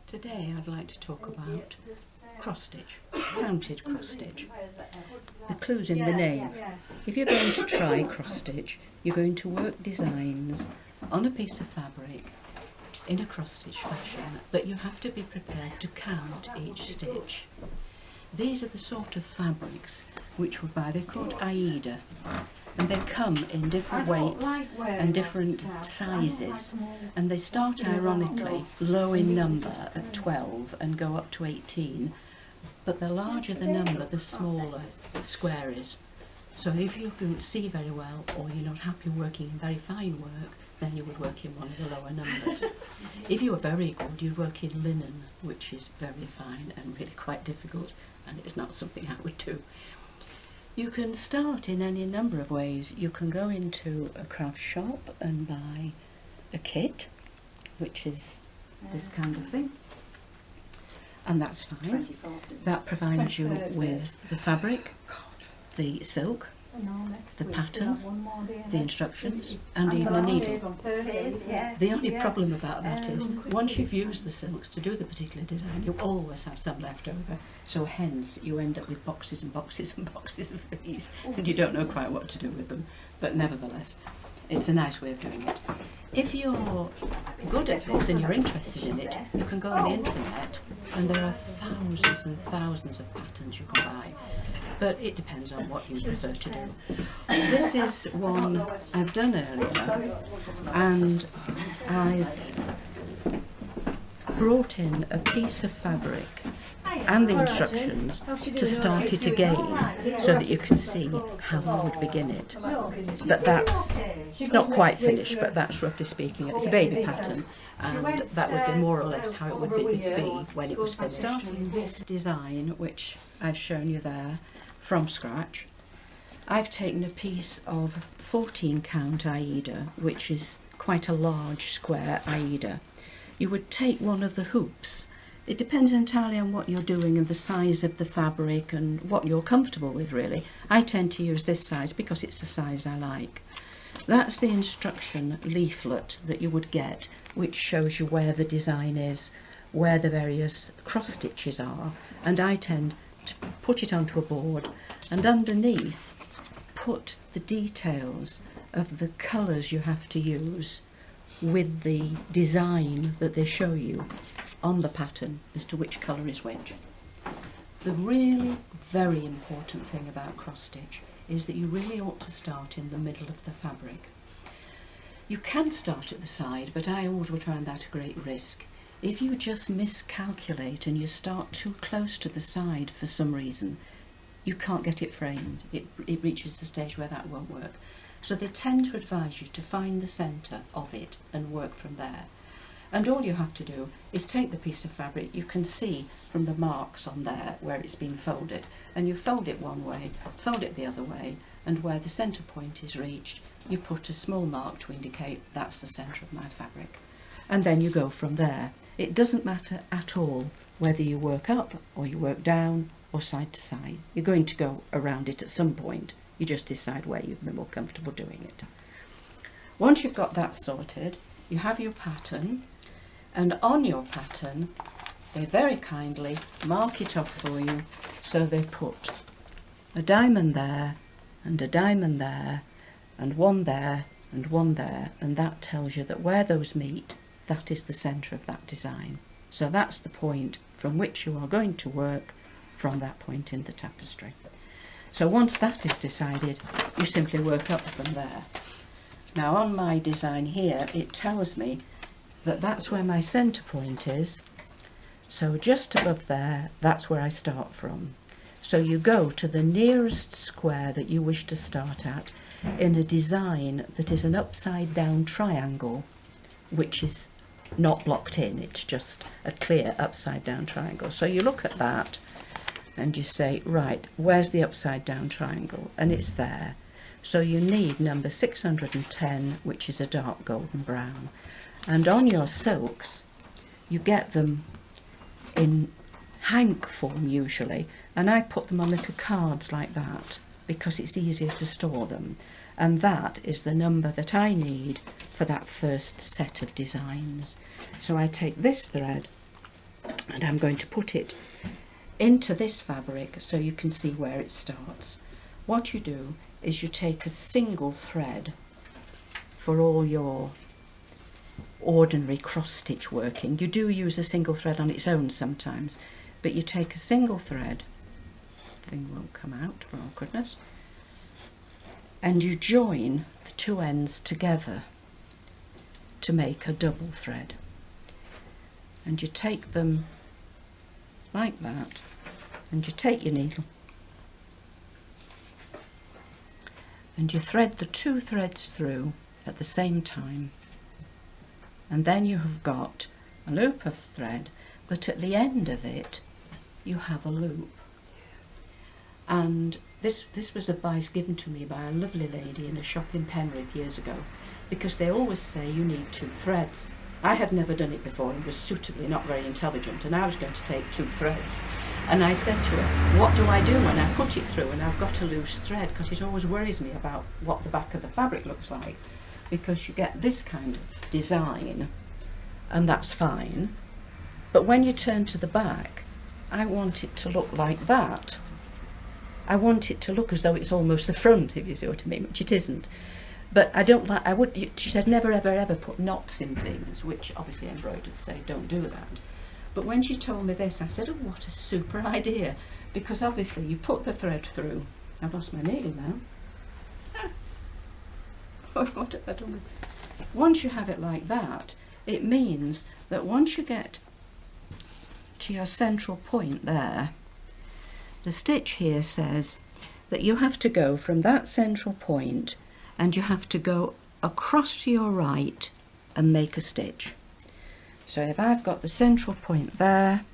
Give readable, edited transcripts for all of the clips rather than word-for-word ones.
Today I'd like to talk about cross stitch, counted cross stitch. The clue's in the name. If you're going to try cross stitch, you're going to work designs on a piece of fabric in a cross stitch fashion, but you have to be prepared to count each stitch. These are the sort of fabrics which would buy, they're called Aida, and they come in different weights and different sizes, and they start ironically low in number at 12 and go up to 18, but the larger the number, the smaller the square is. So if you can see very well, or you're not happy working in very fine work, then you would work in one of the lower numbers. If you were very good, you'd work in linen, which is very fine and really quite difficult, and it's not something I would do. You can start in any number of ways. You can go into a craft shop and buy a kit, which is this kind of thing, and that's fine. That provides you with the fabric, the silk, the pattern, the instructions, and even a needle. The only problem about that is, once you've used the silks to do the particular design, you always have some left over, so hence you end up with boxes and boxes and boxes of these, and you don't know quite what to do with them, but nevertheless, it's a nice way of doing it. If you're good at this and you're interested in it, you can go on the internet, and there are thousands and thousands of patterns you can buy. But it depends on what you prefer to do. This is one I've done earlier, and I've brought in a piece of fabric and the instructions to start it again, so that you can see how I would begin it. But that's not quite finished, but that's roughly speaking, it's a baby pattern, and that would be more or less how it would be when it was finished. Starting this design, which I've shown you there, from scratch, I've taken a piece of 14 count Aida, which is quite a large square Aida. You would take one of the hoops. It depends entirely on what you're doing and the size of the fabric and what you're comfortable with, really. I tend to use this size because it's the size I like. That's the instruction leaflet that you would get, which shows you where the design is, where the various cross stitches are, and I tend to put it onto a board and underneath put the details of the colours you have to use with the design that they show you on the pattern as to which colour is which. The really very important thing about cross stitch is that you really ought to start in the middle of the fabric. You can start at the side, but I always would find that a great risk. If you just miscalculate and you start too close to the side for some reason, you can't get it framed. It reaches the stage where that won't work. So they tend to advise you to find the centre of it and work from there. And all you have to do is take the piece of fabric. You can see from the marks on there where it's been folded, and you fold it one way, fold it the other way, and where the centre point is reached, you put a small mark to indicate that's the centre of my fabric. And then you go from there. It doesn't matter at all whether you work up or you work down or side to side. You're going to go around it at some point. You just decide where you'd be more comfortable doing it. Once you've got that sorted, you have your pattern, and on your pattern they very kindly mark it off for you, so they put a diamond there and a diamond there and one there and one there, and that tells you that where those meet, that is the centre of that design. So that's the point from which you are going to work from that point in the tapestry. So once that is decided, you simply work up from there. Now on my design here, it tells me that that's where my centre point is. So just above there, that's where I start from. So you go to the nearest square that you wish to start at in a design that is an upside down triangle, which is not blocked in, it's just a clear upside down triangle. So you look at that and you say, right, where's the upside down triangle? And it's there. So you need number 610, which is a dark golden brown. And on your silks, you get them in hank form usually, and I put them on little cards like that because it's easier to store them. And that is the number that I need for that first set of designs. So I take this thread and I'm going to put it into this fabric so you can see where it starts. What you do is you take a single thread for all your ordinary cross stitch working. You do use a single thread on its own sometimes, but you take a single thread, thing won't come out for awkwardness, and you join the two ends together to make a double thread, and you take them like that, and you take your needle and you thread the two threads through at the same time, and then you have got a loop of thread, but at the end of it you have a loop. And this was advice given to me by a lovely lady in a shop in Penrith years ago, because they always say you need two threads. I had never done it before and was suitably not very intelligent, and I was going to take two threads. And I said to her, what do I do when I put it through and I've got a loose thread? Because it always worries me about what the back of the fabric looks like, because you get this kind of design, and that's fine. But when you turn to the back, I want it to look like that. I want it to look as though it's almost the front, if you see what I mean, which it isn't. But I don't like, she said never ever ever put knots in things, which obviously embroiderers say don't do that. But when she told me this, I said, oh, what a super idea, because obviously you put the thread through. I've lost my needle now. What have I done? Once you have it like that, it means that once you get to your central point there, the stitch here says that you have to go from that central point and you have to go across to your right and make a stitch. So if I've got the central point there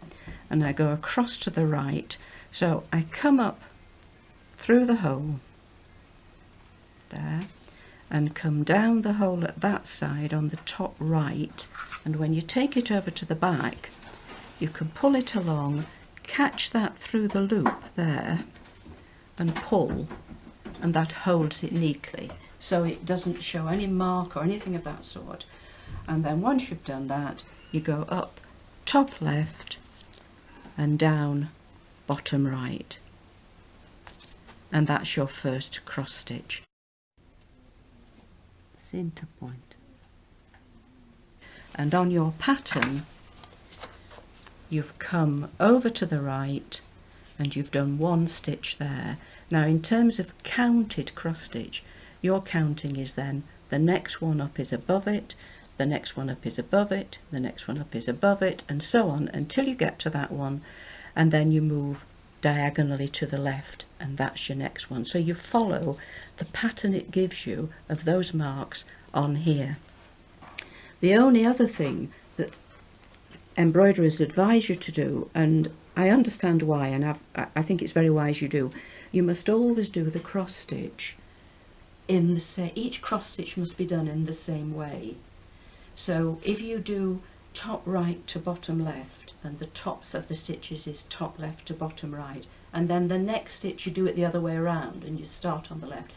and I go across to the right, so I come up through the hole there and come down the hole at that side on the top right, and when you take it over to the back you can pull it along, catch that through the loop there and pull, and that holds it neatly so it doesn't show any mark or anything of that sort. And then once you've done that, you go up top left and down bottom right, and that's your first cross stitch. Center point. And on your pattern you've come over to the right and you've done one stitch there. Now in terms of counted cross stitch, your counting is then the next one up is above it, the next one up is above it, the next one up is above it, and so on until you get to that one, and then you move diagonally to the left and that's your next one. So you follow the pattern it gives you of those marks on here. The only other thing that embroiderers advise you to do, and I understand why, and I think it's very wise you do, you must always do the cross stitch in the same, each cross stitch must be done in the same way. So if you do top right to bottom left and the tops of the stitches is top left to bottom right, and then the next stitch you do it the other way around and you start on the left,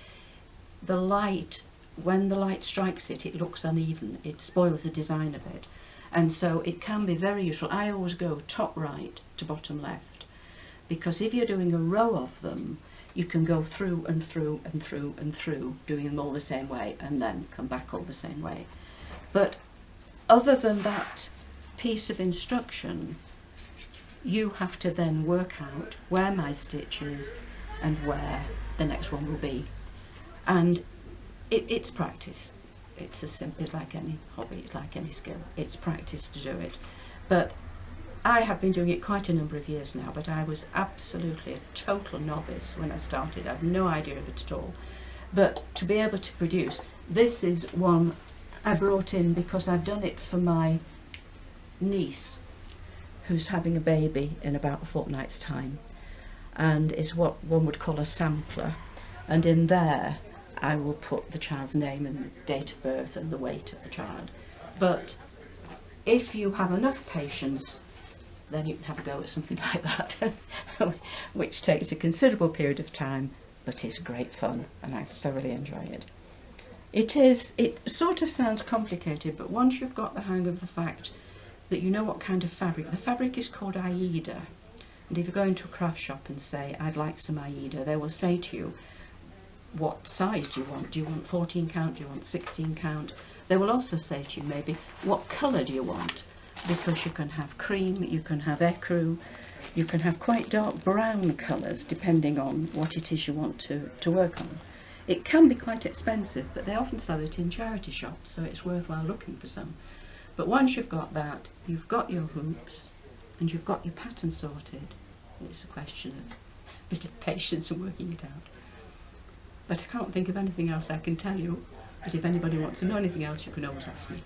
the light, when the light strikes it, it looks uneven, it spoils the design of it, and so it can be very useful. I always go top right to bottom left, because if you're doing a row of them you can go through and through and through and through doing them all the same way and then come back all the same way. But other than that piece of instruction, you have to then work out where my stitch is and where the next one will be. And it's practice. It's as simple as like any hobby, it's like any skill. It's practice to do it. But I have been doing it quite a number of years now, but I was absolutely a total novice when I started. I have no idea of it at all. But to be able to produce, this is one I brought in because I've done it for my niece who's having a baby in about a fortnight's time, and it's what one would call a sampler, and in there I will put the child's name and the date of birth and the weight of the child. But if you have enough patience, then you can have a go at something like that, which takes a considerable period of time, but is great fun, and I thoroughly enjoy it. It sort of sounds complicated, but once you've got the hang of the fact that you know what kind of fabric. The fabric is called Aida, and if you go into a craft shop and say, I'd like some Aida, they will say to you, what size do you want? Do you want 14 count? Do you want 16 count? They will also say to you maybe, what colour do you want? Because you can have cream, you can have ecru, you can have quite dark brown colours depending on what it is you want to work on. It can be quite expensive, but they often sell it in charity shops, so it's worthwhile looking for some. But once you've got that, you've got your hoops and you've got your pattern sorted. It's a question of a bit of patience and working it out. But I can't think of anything else I can tell you. But if anybody wants to know anything else, you can always ask me.